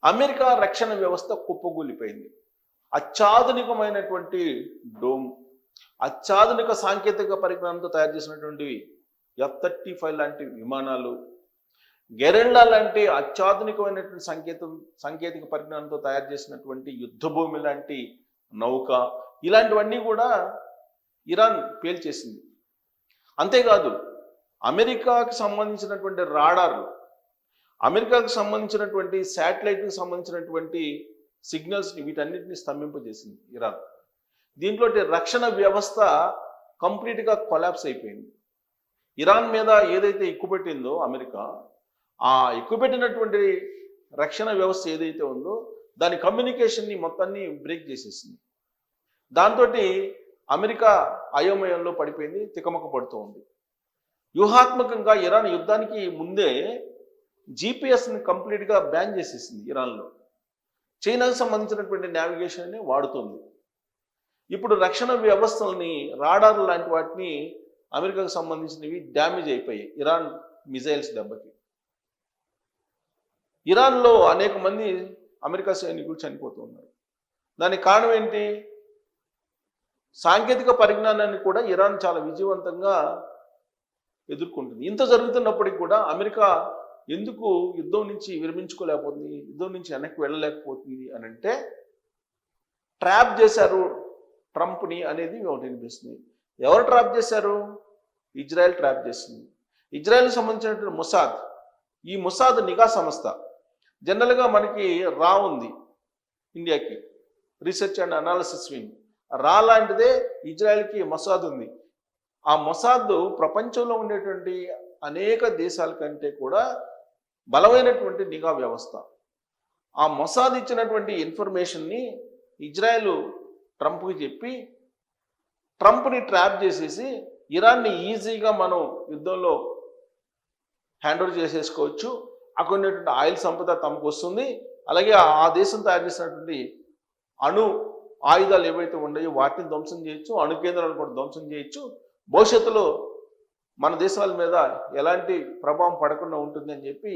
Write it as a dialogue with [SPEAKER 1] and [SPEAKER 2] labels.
[SPEAKER 1] America రక్షణ వ్యవస్థ కుప్పగూలిపోయింది. అత్యాధునికమైనటువంటి dome, అత్యాధునిక సాంకేతిక పరిజ్ఞానంతో తయారు చేసినటువంటివి F-35 లాంటి విమానాలు, గెరెల్లా లాంటి అత్యాధునికమైనటువంటి సాంకేతిక పరిజ్ఞానంతో తయారు చేసినటువంటి యుద్ధభూమి లాంటి నౌక, ఇలాంటివన్నీ కూడా ఇరాన్ పేల్చేసింది. అంతేకాదు అమెరికాకి సంబంధించినటువంటి రాడార్లు, అమెరికాకు సంబంధించినటువంటి శాటిలైట్కి సంబంధించినటువంటి సిగ్నల్స్ని, వీటన్నిటిని స్తంభింపజేసింది ఇరాన్. దీంట్లో రక్షణ వ్యవస్థ కంప్లీట్గా కొలాప్స్ అయిపోయింది. ఇరాన్ మీద ఏదైతే ఎక్కుపెట్టిందో అమెరికా, ఆ ఎక్కుపెట్టినటువంటి రక్షణ వ్యవస్థ ఏదైతే ఉందో దాని కమ్యూనికేషన్ని మొత్తాన్ని బ్రేక్ చేసేసింది. దాంతో అమెరికా అయోమయంలో పడిపోయింది, తికమక పడుతూ ఉంది. వ్యూహాత్మకంగా ఇరాన్ యుద్ధానికి ముందే జీపీఎస్ని కంప్లీట్గా బ్యాన్ చేసేసింది ఇరాన్లో. చైనాకు సంబంధించినటువంటి నావిగేషన్ని వాడుతుంది. ఇప్పుడు రక్షణ వ్యవస్థల్ని, రాడార్ లాంటి వాటిని అమెరికాకు సంబంధించినవి డ్యామేజ్ అయిపోయాయి ఇరాన్ మిజైల్స్ దెబ్బకి. ఇరాన్లో అనేక మంది అమెరికా సైనికులు చనిపోతూ ఉన్నారు. దానికి కారణం ఏంటి? సాంకేతిక పరిజ్ఞానాన్ని కూడా ఇరాన్ చాలా విజయవంతంగా ఎదుర్కొంటుంది. ఇంత జరుగుతున్నప్పటికీ కూడా అమెరికా ఎందుకు యుద్ధం నుంచి విరమించుకోలేకపోతుంది, యుద్ధం నుంచి వెనక్కి వెళ్ళలేకపోతుంది అని అంటే, ట్రాప్ చేశారు ట్రంప్ని అనేది ఒకటి అనిపిస్తుంది. ఎవరు ట్రాప్ చేశారు? ఇజ్రాయెల్ ట్రాప్ చేసింది. ఇజ్రాయెల్కి సంబంధించినటువంటి మొసాద్, ఈ మొసాద్ నిఘా సంస్థ, జనరల్గా మనకి రా ఉంది ఇండియాకి, రీసెర్చ్ అండ్ అనాలిసిస్ వింగ్. రా లాంటిదే ఇజ్రాయెల్కి మొసాద్ ఉంది. ఆ మొసాద్ ప్రపంచంలో ఉండేటువంటి అనేక దేశాల కంటే కూడా బలమైనటువంటి నిఘా వ్యవస్థ. ఆ మొసాద్ ఇచ్చినటువంటి ఇన్ఫర్మేషన్ని ఇజ్రాయెల్ ట్రంప్కి చెప్పి, ట్రంప్ని ట్రాప్ చేసేసి ఇరాన్ని ఈజీగా మనం యుద్ధంలో హ్యాండ్ ఓవర్ చేసేసుకోవచ్చు, అక్కడ ఉన్నటువంటి ఆయిల్ సంపద తమకు వస్తుంది, అలాగే ఆ దేశం తయారు చేసినటువంటి అణు ఆయుధాలు ఏవైతే ఉన్నాయో వాటిని ధ్వంసం చేయొచ్చు, అణు కేంద్రాలను కూడా ధ్వంసం చేయొచ్చు, భవిష్యత్తులో మన దేశాల మీద ఎలాంటి ప్రభావం పడకుండా ఉంటుంది అని చెప్పి